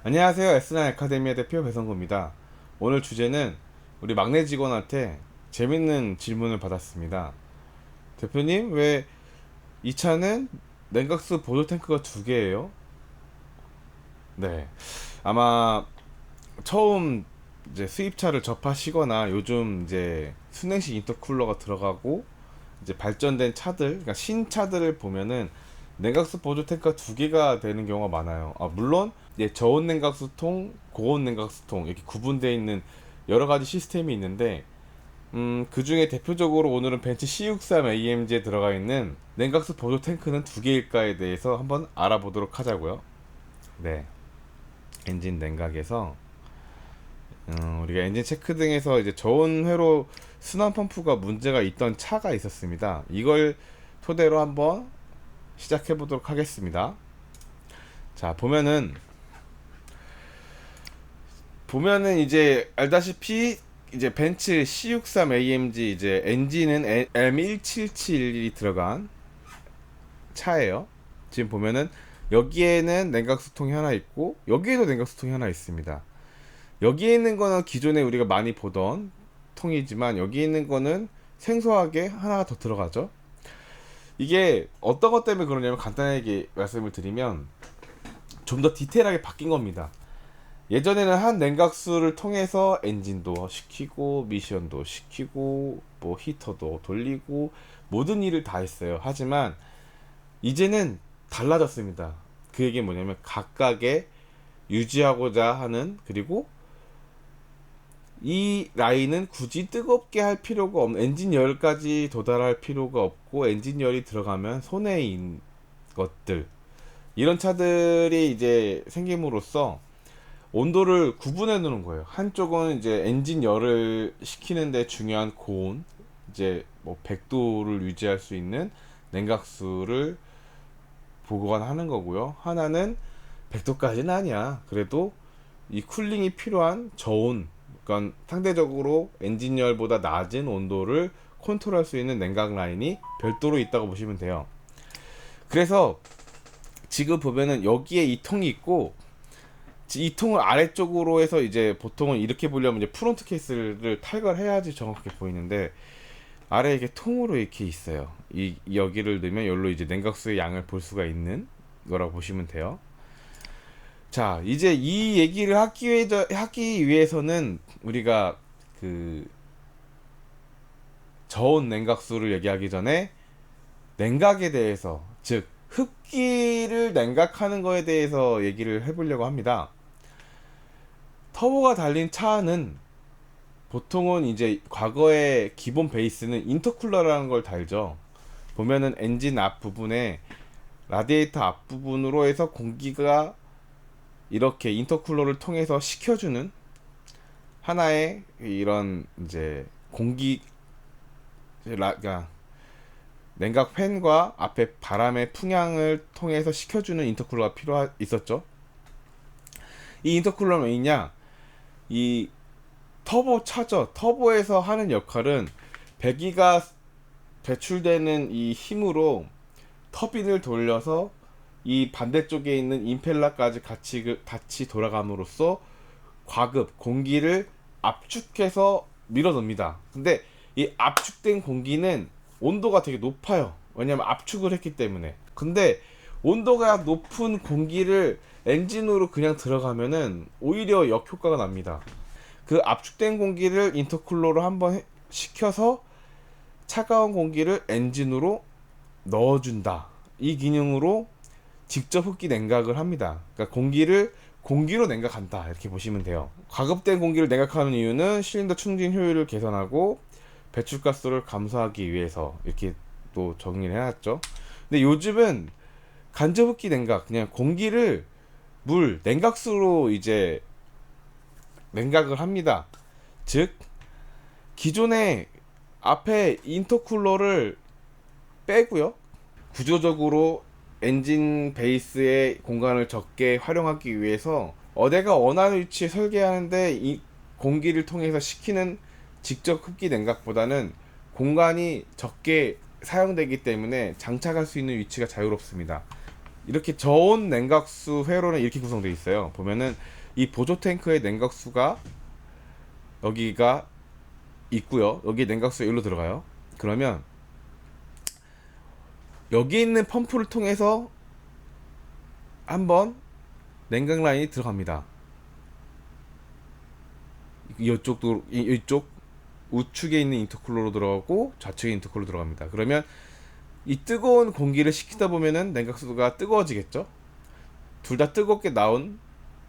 안녕하세요. S9 아카데미아 대표 배성구입니다. 오늘 주제는 우리 막내 직원한테 재밌는 질문을 받았습니다. 대표님, 왜 이 차는 냉각수 보조 탱크가 두 개예요? 네. 아마 처음 이제 수입차를 접하시거나 요즘 이제 순행식 인터쿨러가 들어가고 이제 발전된 차들, 그러니까 신차들을 보면은 냉각수 보조 탱크가 두 개가 되는 경우가 많아요. 물론 이제 저온 냉각수통, 고온 냉각수통 이렇게 구분되어 있는 여러 가지 시스템이 있는데, 그 중에 대표적으로 오늘은 벤츠 C63 AMG에 들어가 있는 냉각수 보조 탱크는 두 개일까에 대해서 한번 알아보도록 하자고요. 네, 엔진 냉각에서 우리가 엔진 체크 등에서 이제 저온 회로 순환 펌프가 문제가 있던 차가 있었습니다. 이걸 토대로 한번 시작해 보도록 하겠습니다. 자, 보면은 이제 알다시피 이제 벤츠 C63 AMG 이제 엔진은 M177이 들어간 차예요. 지금 보면은 여기에는 냉각수통이 하나 있고 여기에도 냉각수통이 하나 있습니다. 여기에 있는 거는 기존에 우리가 많이 보던 통이지만 여기 있는 거는 생소하게 하나가 더 들어가죠. 이게 어떤 것 때문에 그러냐면 간단하게 말씀을 드리면 좀 더 디테일하게 바뀐 겁니다. 예전에는 한 냉각수를 통해서 엔진도 시키고 미션도 시키고 뭐 히터도 돌리고 모든 일을 다 했어요. 하지만 이제는 달라졌습니다. 그 얘기는 뭐냐면 각각의 유지하고자 하는, 그리고 이 라인은 굳이 뜨겁게 할 필요가 없는, 엔진 열까지 도달할 필요가 없고 엔진 열이 들어가면 손해인 것들, 이런 차들이 이제 생김으로써 온도를 구분해 놓는 거예요. 한쪽은 이제 엔진 열을 식히는데 중요한 고온, 이제 뭐 100도를 유지할 수 있는 냉각수를 보관하는 거고요. 하나는 100도까지는 아니야. 그래도 이 쿨링이 필요한 저온, 그러니까 상대적으로 엔진 열보다 낮은 온도를 컨트롤할 수 있는 냉각 라인이 별도로 있다고 보시면 돼요. 그래서 지금 보면은 여기에 이 통이 있고, 이 통을 아래쪽으로 해서 이제 보통은 이렇게 보려면 이제 프론트 케이스를 탈거해야지 정확하게 보이는데, 아래에 이게 통으로 이렇게 있어요. 이 여기를 넣으면 여기로 이제 냉각수의 양을 볼 수가 있는 거라고 보시면 돼요. 자, 이제 이 얘기를 하기 위해서는 우리가 그 저온 냉각수를 얘기하기 전에 냉각에 대해서, 즉 흡기를 냉각하는 거에 대해서 얘기를 해보려고 합니다. 터보가 달린 차는 보통은 이제 과거의 기본 베이스는 인터쿨러라는 걸 달죠. 보면은 엔진 앞부분에 라디에이터 앞부분으로 해서 공기가 이렇게 인터쿨러를 통해서 식혀주는 하나의 이런 이제 공기, 그러니까 냉각 팬과 앞에 바람의 풍향을 통해서 식혀주는 인터쿨러가 있었죠. 이 인터쿨러는 왜냐? 이 터보 차저, 터보에서 하는 역할은 배기가 배출되는 이 힘으로 터빈을 돌려서 이 반대쪽에 있는 임펠러까지 같이 돌아감으로써 과급 공기를 압축해서 밀어넣습니다. 근데 이 압축된 공기는 온도가 되게 높아요. 왜냐면 압축을 했기 때문에. 근데 온도가 높은 공기를 엔진으로 그냥 들어가면은 오히려 역효과가 납니다. 그 압축된 공기를 인터쿨러로 한번 식혀서 차가운 공기를 엔진으로 넣어준다. 이 기능으로 직접 흡기 냉각을 합니다. 그러니까 공기로 냉각한다, 이렇게 보시면 돼요. 과급된 공기를 냉각하는 이유는 실린더 충진 효율을 개선하고 배출가스를 감소하기 위해서, 이렇게 또 정리를 해놨죠. 근데 요즘은 간접 흡기 냉각, 그냥 공기를 냉각수로 이제 냉각을 합니다. 즉 기존에 앞에 인터쿨러를 빼고요, 구조적으로 엔진 베이스의 공간을 적게 활용하기 위해서 내가 원하는 위치에 설계하는데 이 공기를 통해서 식히는 직접 흡기 냉각보다는 공간이 적게 사용되기 때문에 장착할 수 있는 위치가 자유롭습니다. 이렇게 저온 냉각수 회로는 이렇게 구성되어 있어요. 보면은 이 보조 탱크의 냉각수가 여기가 있고요. 여기 냉각수가 여기로 들어가요. 그러면 여기 있는 펌프를 통해서 한번 냉각 라인이 들어갑니다. 이쪽도 이쪽 우측에 있는 인터쿨러로 들어가고 좌측에 인터쿨러로 들어갑니다. 그러면 이 뜨거운 공기를 식히다 보면은 냉각수가 뜨거워지겠죠. 둘 다 뜨겁게 나온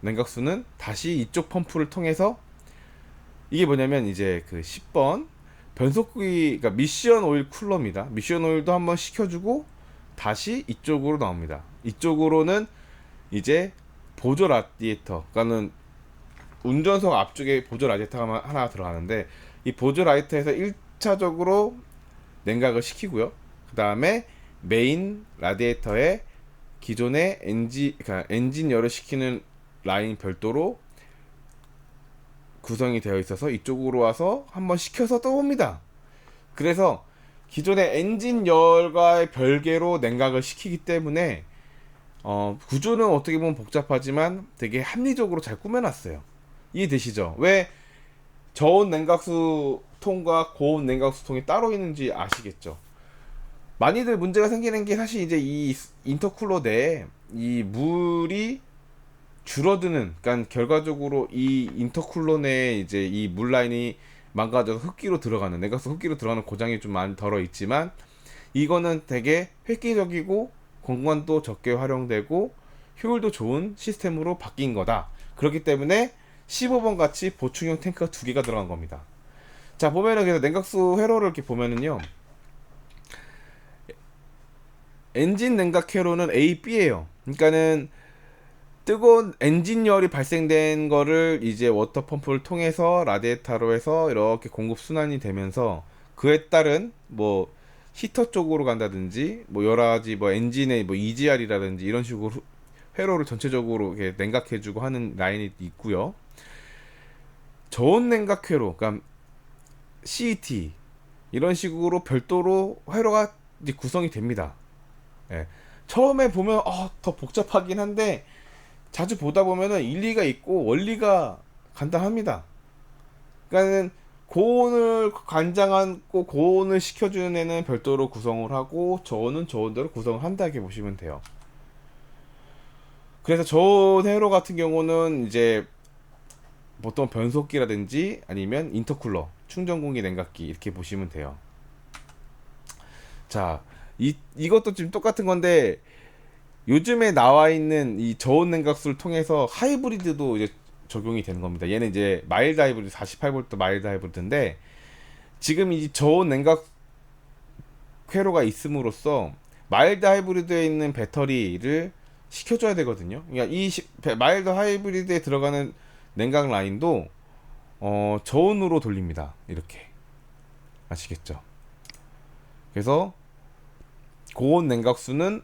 냉각수는 다시 이쪽 펌프를 통해서 이게 뭐냐면 이제 그 10번 변속기, 그러니까 미션 오일 쿨러입니다. 미션 오일도 한번 식혀주고 다시 이쪽으로 나옵니다. 이쪽으로는 이제 보조 라디에이터, 그러니까는 운전석 앞쪽에 보조 라디에이터가 하나 들어가는데 이 보조 라디에이터에서 1차적으로 냉각을 시키고요. 그 다음에 메인 라디에이터에 기존의 그러니까 엔진열을 시키는 라인 별도로 구성이 되어 있어서 이쪽으로 와서 한번 식혀서 떠옵니다. 그래서 기존의 엔진열과 별개로 냉각을 시키기 때문에 구조는 어떻게 보면 복잡하지만 되게 합리적으로 잘 꾸며놨어요. 이해되시죠? 왜 저온 냉각수 통과 고온 냉각수 통이 따로 있는지 아시겠죠? 많이들 문제가 생기는 게 사실 이제 이 인터쿨러 내에 이 물이 줄어드는, 그러니까 결과적으로 이 인터쿨러 내에 이제 이 물 라인이 망가져서 흡기로 들어가는, 냉각수 흡기로 들어가는 고장이 좀 많이 덜어 있지만 이거는 되게 획기적이고 공간도 적게 활용되고 효율도 좋은 시스템으로 바뀐 거다. 그렇기 때문에 15번 같이 보충형 탱크가 두 개가 들어간 겁니다. 자, 보면은 그래서 냉각수 회로를 이렇게 보면은요, 엔진 냉각 회로는 A, B예요. 그러니까는 뜨거운 엔진열이 발생된 거를 이제 워터 펌프를 통해서 라디에이터로 해서 이렇게 공급 순환이 되면서 그에 따른 뭐 히터 쪽으로 간다든지 뭐 여러 가지 뭐 엔진의 뭐 EGR이라든지 이런 식으로 회로를 전체적으로 이렇게 냉각해주고 하는 라인이 있고요. 저온 냉각 회로, 그러니까 CET 이런 식으로 별도로 회로가 이제 구성이 됩니다. 예. 처음에 보면 더 복잡하긴 한데 자주 보다 보면은 일리가 있고 원리가 간단합니다. 그러니까는 고온을 관장하고 고온을 식혀주는 애는 별도로 구성을 하고 저온은 저온대로 구성을 한다 이렇게 보시면 돼요. 그래서 저온 회로 같은 경우는 이제 보통 변속기라든지 아니면 인터쿨러, 충전공기 냉각기 이렇게 보시면 돼요. 자, 이것도 지금 똑같은 건데 요즘에 나와 있는 이 저온 냉각수를 통해서 하이브리드도 이제 적용이 되는 겁니다. 얘는 이제 마일드 하이브리드 48V 마일드 하이브리드인데 지금 이 저온 냉각 회로가 있음으로써 마일드 하이브리드에 있는 배터리를 식혀줘야 되거든요. 그러니까 이 마일드 하이브리드에 들어가는 냉각 라인도 저온으로 돌립니다. 이렇게 아시겠죠? 그래서 고온 냉각수는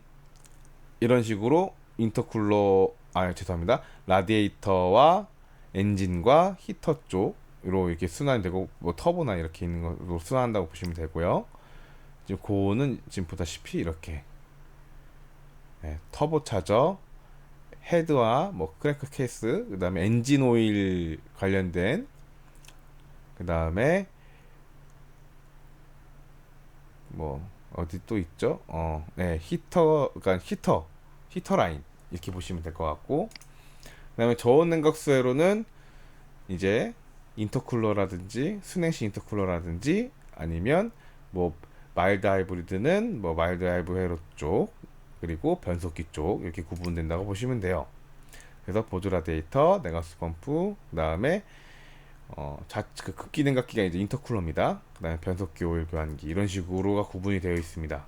이런 식으로 인터쿨러, 죄송합니다, 라디에이터와 엔진과 히터 쪽으로 이렇게 순환이 되고 뭐 터보나 이렇게 있는 걸로 순환한다고 보시면 되고요. 지금 고온은 지금 보다시피 이렇게 터보 차저, 헤드와 뭐 크랭크 케이스, 그 다음에 엔진 오일 관련된, 그 다음에 뭐 어디 또 있죠? 히터, 그러니까 히터 라인 이렇게 보시면 될 것 같고, 그 다음에 저온 냉각수 회로는 이제 인터쿨러라든지 순행식 인터쿨러라든지 아니면 뭐 마일드 하이브리드는 뭐 마일드 하이브 회로 쪽, 그리고 변속기 쪽 이렇게 구분된다고 보시면 돼요. 그래서 보조 라디에이터, 냉각수 펌프, 그 다음에 그 급기 냉각기가 이제 인터쿨러입니다. 그 다음에 변속기 오일 교환기 이런 식으로가 구분이 되어 있습니다.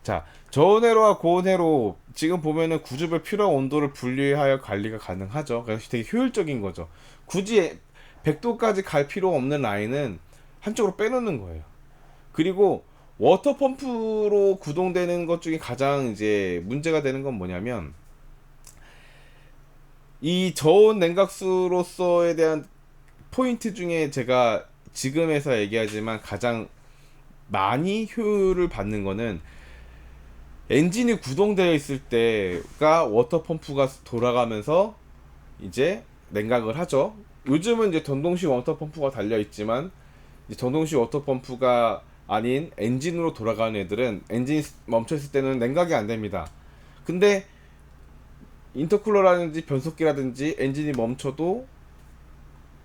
자, 저온 회로와 고온 회로 지금 보면은 구조별 필요한 온도를 분리하여 관리가 가능하죠. 그래서 되게 효율적인 거죠. 굳이 100도까지 갈 필요 없는 라인은 한쪽으로 빼놓는 거예요. 그리고 워터 펌프로 구동되는 것 중에 가장 이제 문제가 되는 건 뭐냐면 이 저온 냉각수로서에 대한 포인트 중에 제가 지금에서 얘기하지만 가장 많이 효율을 받는 거는 엔진이 구동되어 있을 때가 워터 펌프가 돌아가면서 이제 냉각을 하죠. 요즘은 이제 전동식 워터 펌프가 달려 있지만 이제 전동식 워터 펌프가 아닌 엔진으로 돌아가는 애들은 엔진이 멈춰 있을 때는 냉각이 안 됩니다. 근데 인터쿨러라든지 변속기라든지 엔진이 멈춰도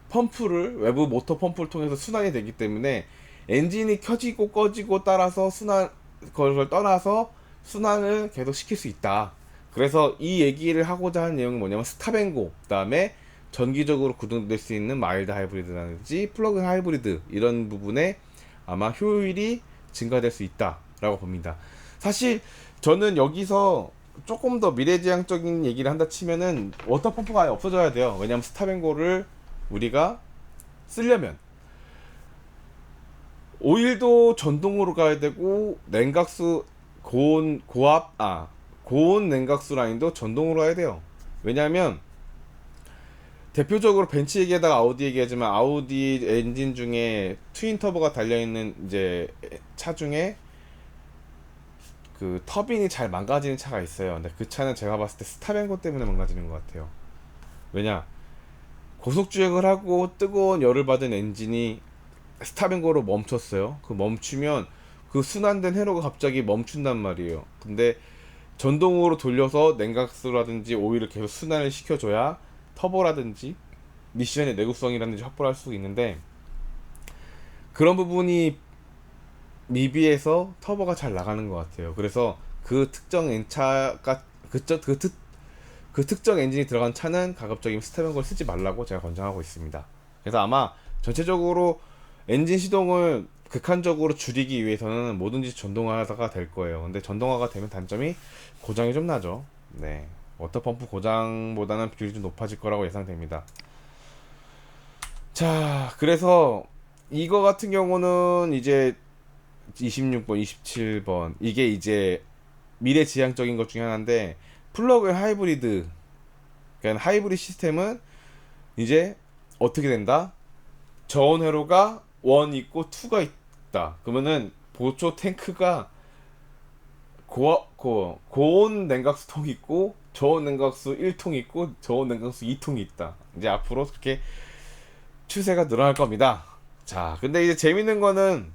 펌프를 외부 모터 펌프를 통해서 순환이 되기 때문에 엔진이 켜지고 꺼지고 따라서 순환 그걸 떠나서 순환을 계속 시킬 수 있다. 그래서 이 얘기를 하고자 하는 내용이 뭐냐면 스탑앤고, 그다음에 전기적으로 구동될 수 있는 마일드 하이브리드라든지 플러그인 하이브리드 이런 부분에 아마 효율이 증가될 수 있다라고 봅니다. 사실 저는 여기서 조금 더 미래지향적인 얘기를 한다 치면은 워터 펌프가 아예 없어져야 돼요. 왜냐면 스탑앤고를 우리가 쓰려면 오일도 전동으로 가야 되고 냉각수 고온 냉각수 라인도 전동으로 가야 돼요. 왜냐하면 대표적으로 벤츠 얘기하다가 아우디 얘기하지만 아우디 엔진 중에 트윈 터보가 달려 있는 이제 차 중에 그 터빈이 잘 망가지는 차가 있어요. 근데 그 차는 제가 봤을 때 스탑앤고 때문에 망가지는 것 같아요. 왜냐, 고속 주행을 하고 뜨거운 열을 받은 엔진이 스탑앤고로 멈췄어요. 그 멈추면 그 순환된 회로가 갑자기 멈춘단 말이에요. 근데 전동으로 돌려서 냉각수라든지 오일을 계속 순환을 시켜줘야 터보라든지 미션의 내구성이라든지 확보를 할 수 있는데, 그런 부분이 미비해서 터보가 잘 나가는 것 같아요. 그래서 그 특정 엔차가 그 특정 엔진이 들어간 차는 가급적이면 스텝앤걸 쓰지 말라고 제가 권장하고 있습니다. 그래서 아마 전체적으로 엔진 시동을 극한적으로 줄이기 위해서는 뭐든지 전동화가 될 거예요. 근데 전동화가 되면 단점이 고장이 좀 나죠. 네, 워터펌프 고장보다는 비율이 좀 높아질 거라고 예상됩니다. 자, 그래서 이거 같은 경우는 이제 26번, 27번 이게 이제 미래지향적인 것 중에 하나인데, 플러그인 하이브리드, 그러니까 하이브리드 시스템은 이제 어떻게 된다? 저온 회로가 1 있고 2가 있다. 그러면은 보초 탱크가 고온 냉각수통 있고 저온 냉각수 1통 있고 저온 냉각수 2통이 있다. 이제 앞으로 그렇게 추세가 늘어날 겁니다. 자, 근데 이제 재밌는 거는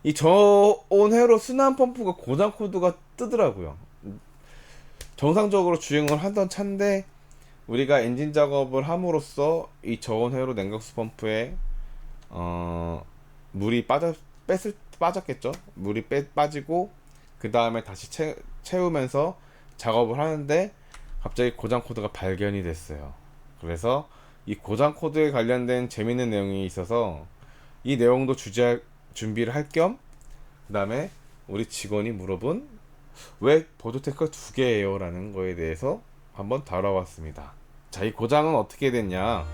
이 저온 회로 순환 펌프가 고장 코드가 뜨더라고요. 정상적으로 주행을 하던 차인데 우리가 엔진 작업을 함으로써 이 저온 회로 냉각수 펌프에 물이 빠졌겠죠. 물이 빠지고 그 다음에 다시 채우면서 작업을 하는데 갑자기 고장 코드가 발견이 됐어요. 그래서 이 고장 코드에 관련된 재밌는 내용이 있어서 이 내용도 준비를 할 겸, 그 다음에 우리 직원이 물어본 왜 보조탱크가 2개예요? 라는 거에 대해서 한번 다뤄봤습니다. 자, 이 고장은 어떻게 됐냐.